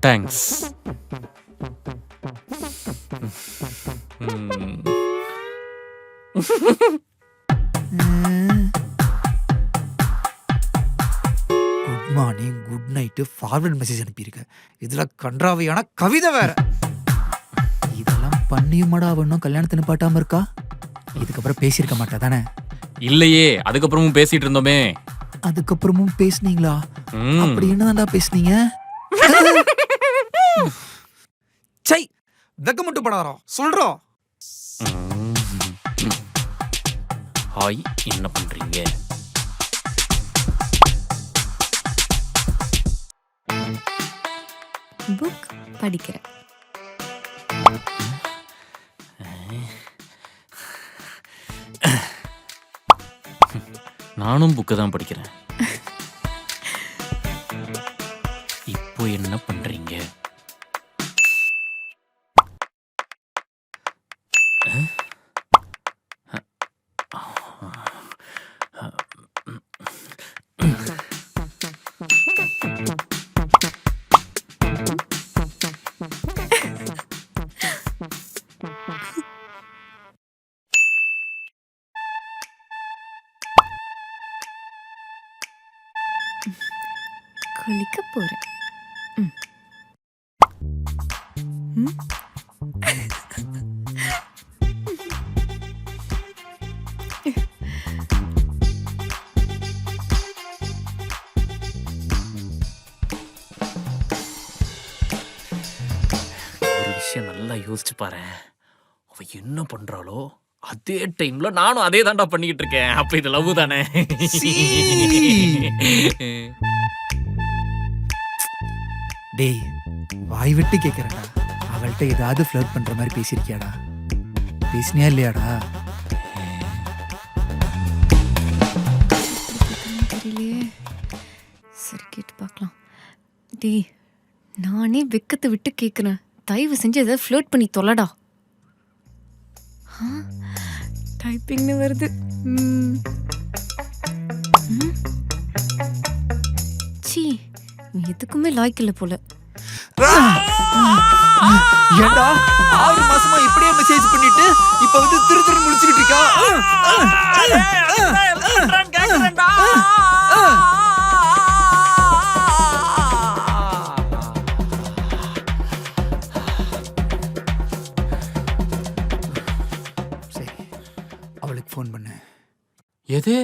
Thanks. Good morning, good night, forward message அனுப்பியிருக்க. இதுல கன்றாவையான கவிதை வேற. இதெல்லாம் பண்ணியுமாடா அவ இன்னும் கல்யாணத்தை நிப்பாட்டாம இருக்கா? இதுக்கப்புறம் பேசியிருக்க மாட்டா தானே? இல்லையே, அதுக்கப்புறமும் பேசிட்டு இருந்தோமே. அதுக்கப்புறமும் பேசுனீங்களா? அப்படி என்னதான்டா பேசுனீங்க? சை, வெக்க மட்டும் படாதோ சொல்றோம். ஹாய், என்ன பண்றீங்க? புக் படிக்கிறேன். நானும் புக்கு தான் படிக்கிறேன். இப்போ என்ன பண்றீங்க? குளிக்க போறேன். ஒரு விஷயம் நல்லா யோசிச்சு பாரு. அவ என்ன பண்றாளோ அதே டைம்ல நானும் அதே தாண்டா பண்ணிக்கிட்டு இருக்கேன். அப்ப இது லவ் தானே? டேய், வாய் விட்டு கேட்கறடா. அவள்கிட்ட ஏதாவது ஃப்ளர்ட் பண்ற மாதிரி பேசியிருக்கியாடா? பேசினியா இல்லையாடா? தெரியலையே. சரி, கேட்டு பார்க்கலாம். டேய், நானே வெக்கத்தை விட்டு கேட்குறேன். தயவு செஞ்சு ஏதாவது ஃப்ளர்ட் பண்ணி தொலைடா. டைப்பிங்னு வருது. சீ, எதுக்குமே லாய்க்கு இல்லை போல. ஏண்டா 6 மாசமா இப்படியே மெசேஜ் பண்ணிட்டு இப்ப வந்து திரு முடிச்சுக்கிட்டு இருக்கா? சரி, அவளுக்கு ஃபோன் பண்ணு. எது?